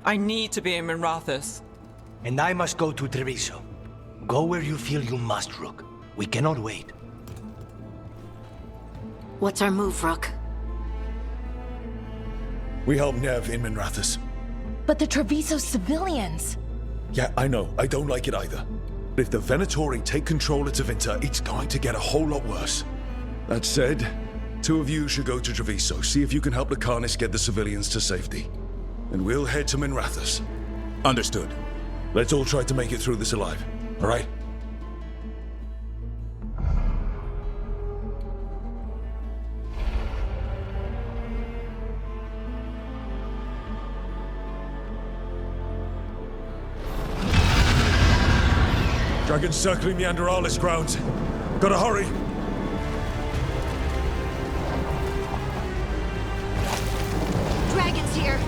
I need to be in Minrathous. And I must go to Treviso. Go where you feel you must, Rook. We cannot wait. What's our move, Rook? We help Nev in Minrathous. But the Treviso civilians! Yeah, I know. I don't like it either. But if the Venatori take control of Tevinter, it's going to get a whole lot worse. That said, 2 of you should go to Treviso, see if you can help the Carnists get the civilians to safety. And we'll head to Minrathous. Understood. Let's all try to make it through this alive, all right? Dragons circling Meanderalis grounds. Gotta hurry! Dragons here!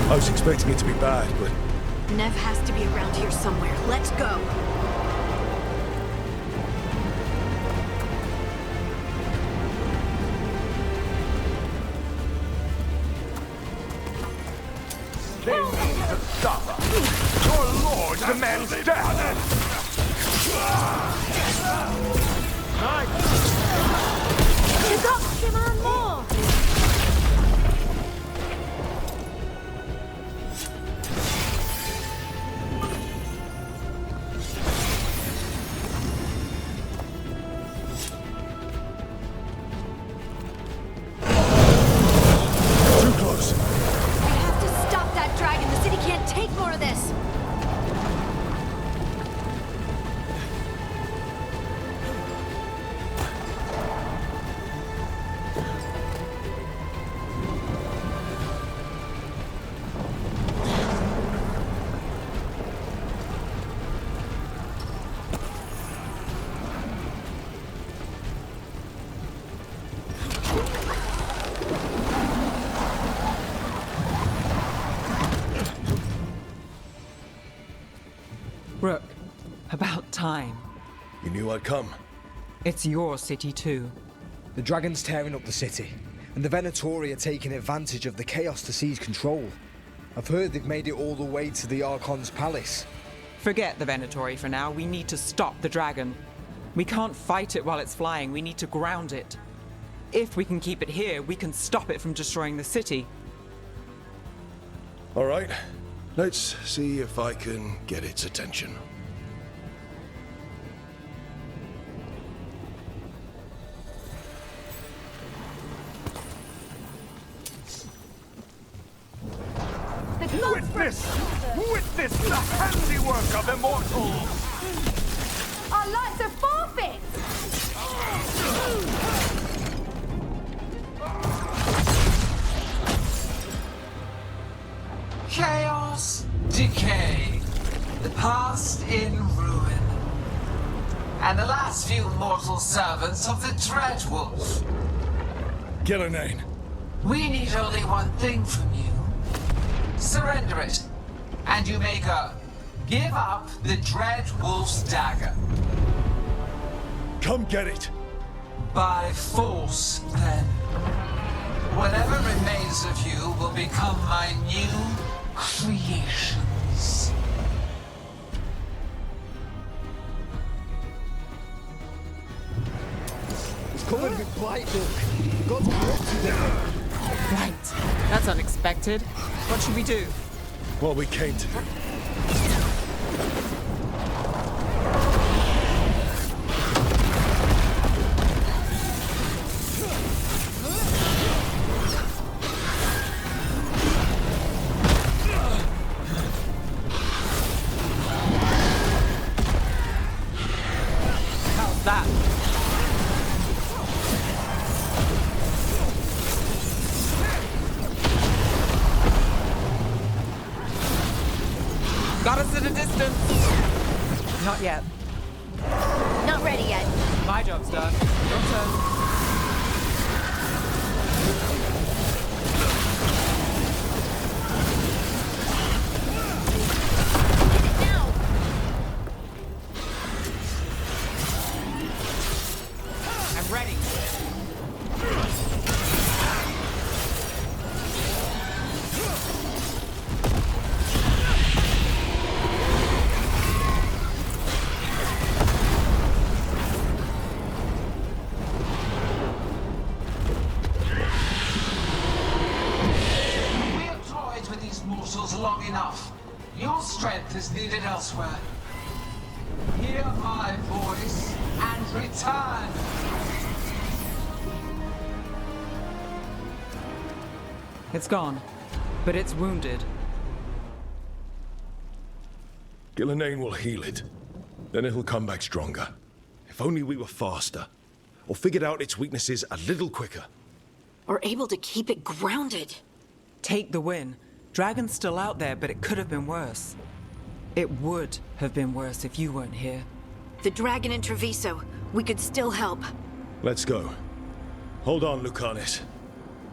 I was expecting it to be bad, but... Nev has to be around here somewhere. Let's go! They need to stop us! Your lord demands death! You got Shimon more! Too close! We have to stop that dragon! The city can't take more of this! Rook, about time. You knew I'd come. It's your city too. The dragon's tearing up the city, and the Venatori are taking advantage of the chaos to seize control. I've heard they've made it all the way to the Archon's palace. Forget the Venatori for now. We need to stop the dragon. We can't fight it while it's flying. We need to ground it. If we can keep it here, we can stop it from destroying the city. All right, let's see if I can get its attention. Witness the handiwork of immortals! Our lives are forfeit! Chaos, decay, the past in ruin, and the last few mortal servants of the Dreadwolf. Gillenane. We need only one thing from you. Surrender it, and you may go. Give up the Dreadwolf's dagger. Come get it! By force, then. Whatever remains of you will become my new creations. It's covered with blight, look. God's corrupted it. Right. That's unexpected. What should we do? What we came to do. How's that? Got us at a distance. Not yet. Not ready yet. My job's done. Your turn. Now! I'm ready. mortals long enough. Your strength is needed elsewhere. Hear my voice and return. It's gone, but it's wounded. Gillenane will heal it. Then it'll come back stronger. If only we were faster. Or figured out its weaknesses a little quicker. Or able to keep it grounded. Take the win. Dragon's still out there, but it could have been worse. It would have been worse if you weren't here. The dragon in Treviso. We could still help. Let's go. Hold on, Lucanis.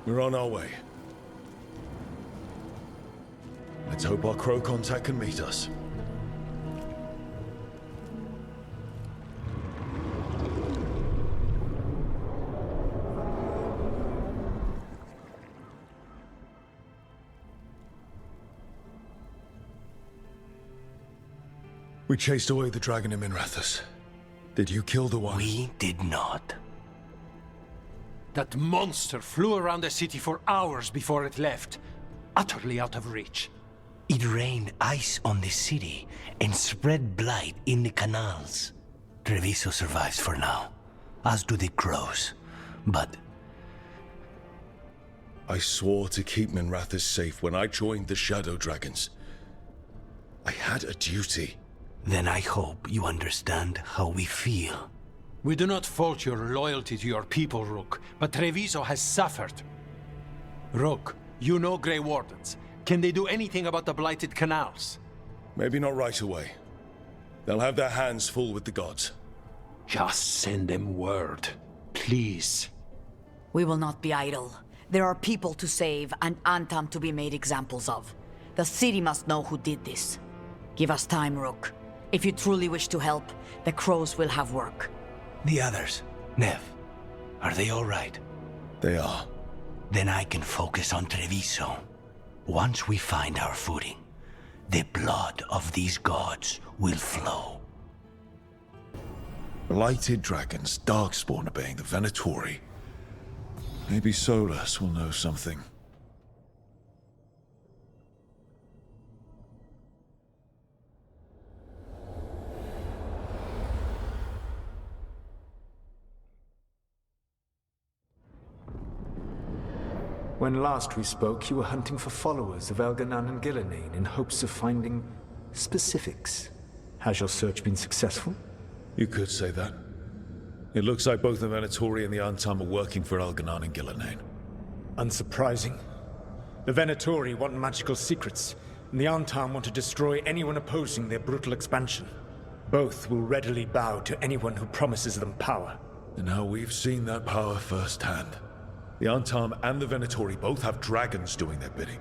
We're on our way. Let's hope our crow contact can meet us. We chased away the dragon in Minrathous. Did you kill the one? We did not. That monster flew around the city for hours before it left, utterly out of reach. It rained ice on the city and spread blight in the canals. Treviso survives for now, as do the crows. But I swore to keep Minrathous safe when I joined the Shadow Dragons. I had a duty. then I hope you understand how we feel. We do not fault your loyalty to your people, Rook, but Treviso has suffered. Rook, you know Grey Wardens. Can they do anything about the blighted canals? Maybe not right away. They'll have their hands full with the gods. Just send them word, please. We will not be idle. There are people to save and Antam to be made examples of. The city must know who did this. Give us time, Rook. If you truly wish to help, the crows will have work. The others, Nev, are they all right? They are. Then I can focus on Treviso. Once we find our footing, the blood of these gods will flow. Blighted dragons, Darkspawn obeying the Venatori. Maybe Solus will know something. When last we spoke, you were hunting for followers of Elganan and Gillenane in hopes of finding specifics. Has your search been successful? You could say that. It looks like both the Venatori and the Antam are working for Elganan and Gillenane. Unsurprising. The Venatori want magical secrets, and the Antam want to destroy anyone opposing their brutal expansion. Both will readily bow to anyone who promises them power. And now we've seen that power firsthand. The Antam and the Venatori both have dragons doing their bidding.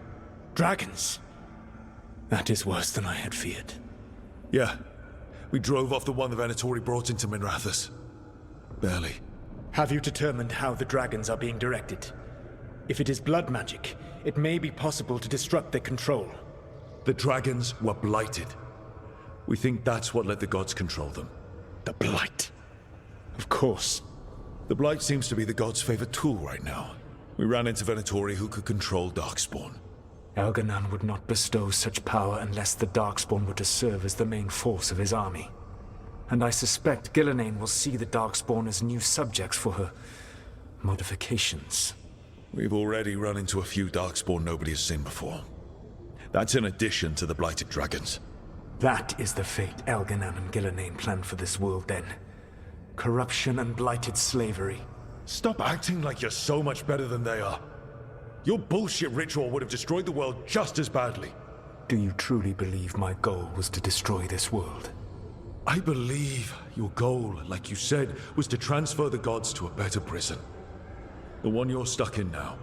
Dragons? That is worse than I had feared. Yeah. We drove off the one the Venatori brought into Minrathous. Barely. Have you determined how the dragons are being directed? If it is blood magic, it may be possible to disrupt their control. The dragons were blighted. We think that's what let the gods control them. The blight. Of course. The blight seems to be the gods' favorite tool right now. We ran into Venatori who could control Darkspawn. Elganan would not bestow such power unless the Darkspawn were to serve as the main force of his army. And I suspect Gillenane will see the Darkspawn as new subjects for her modifications. We've already run into a few Darkspawn nobody has seen before. That's in addition to the blighted dragons. That is the fate Elganan and Gillenane planned for this world then. Corruption and blighted slavery. Stop acting like you're so much better than they are. Your bullshit ritual would have destroyed the world just as badly. Do you truly believe my goal was to destroy this world? I believe your goal, like you said, was to transfer the gods to a better prison. The one you're stuck in now.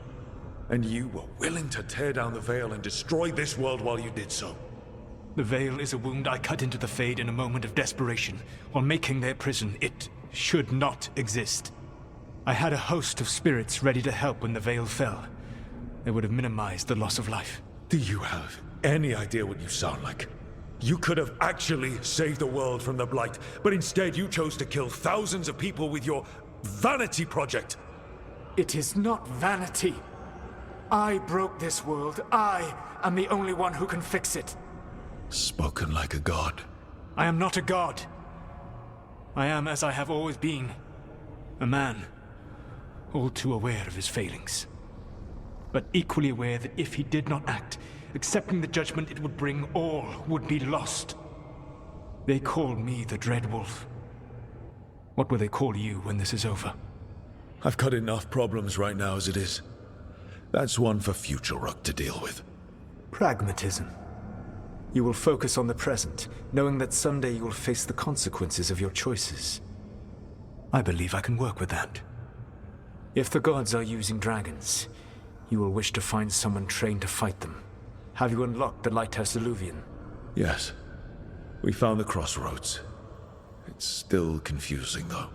And you were willing to tear down the veil and destroy this world while you did so. The veil is a wound I cut into the Fade in a moment of desperation, while making their prison. It should not exist. I had a host of spirits ready to help when the veil fell. They would have minimized the loss of life. Do you have any idea what you sound like? You could have actually saved the world from the Blight, but instead you chose to kill thousands of people with your vanity project. It is not vanity. I broke this world. I am the only one who can fix it. Spoken like a god. I am not a god. I am, as I have always been, a man, all too aware of his failings. But equally aware that if he did not act, accepting the judgment it would bring, all would be lost. They call me the Dread Wolf. What will they call you when this is over? I've got enough problems right now as it is. That's one for future Rook to deal with. Pragmatism. You will focus on the present, knowing that someday you will face the consequences of your choices. I believe I can work with that. If the gods are using dragons, you will wish to find someone trained to fight them. Have you unlocked the Lighthouse Illuvian? Yes. We found the crossroads. It's still confusing, though.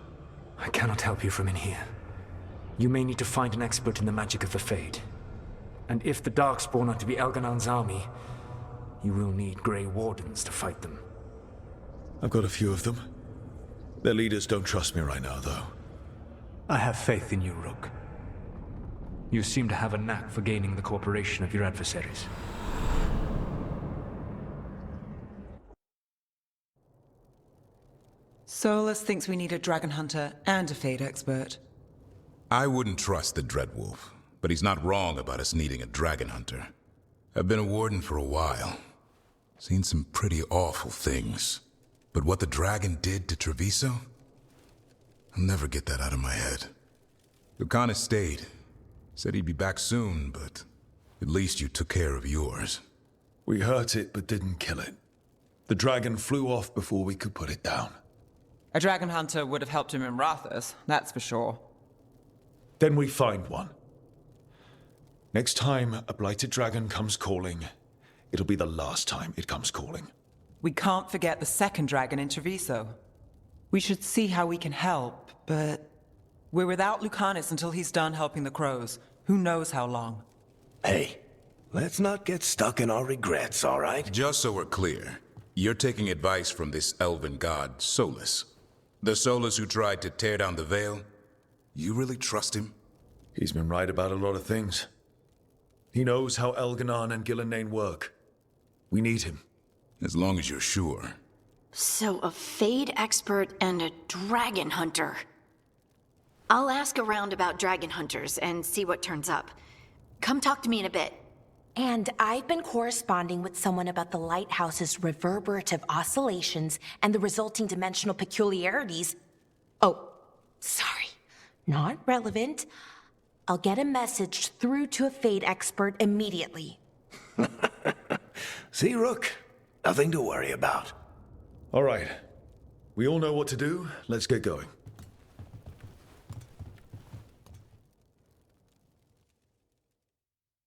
I cannot help you from in here. You may need to find an expert in the magic of the Fade. And if the Darkspawn are to be Elganon's army, you will need Grey Wardens to fight them. I've got a few of them. Their leaders don't trust me right now, though. I have faith in you, Rook. You seem to have a knack for gaining the cooperation of your adversaries. Solus thinks we need a dragon hunter and a Fade expert. I wouldn't trust the Dreadwolf, but he's not wrong about us needing a dragon hunter. I've been a warden for a while. Seen some pretty awful things. But what the dragon did to Treviso? I'll never get that out of my head. Lucanus stayed. Said he'd be back soon, but at least you took care of yours. We hurt it, but didn't kill it. The dragon flew off before we could put it down. A dragon hunter would have helped him in Rathus, that's for sure. Then we find one. Next time a blighted dragon comes calling, it'll be the last time it comes calling. We can't forget the second dragon in Treviso. We should see how we can help, but we're without Lucanus until he's done helping the crows. Who knows how long? Hey, let's not get stuck in our regrets, all right? Just so we're clear, you're taking advice from this elven god, Solus. The Solus who tried to tear down the Veil? You really trust him? He's been right about a lot of things. He knows how Elganon and Gillenane work. We need him. As long as you're sure. So a Fade expert and a dragon hunter. I'll ask around about dragon hunters and see what turns up. Come talk to me in a bit. And I've been corresponding with someone about the lighthouse's reverberative oscillations and the resulting dimensional peculiarities. Oh, sorry. Not relevant. I'll get a message through to a Fade expert immediately. See, Rook? Nothing to worry about. All right. We all know what to do. Let's get going.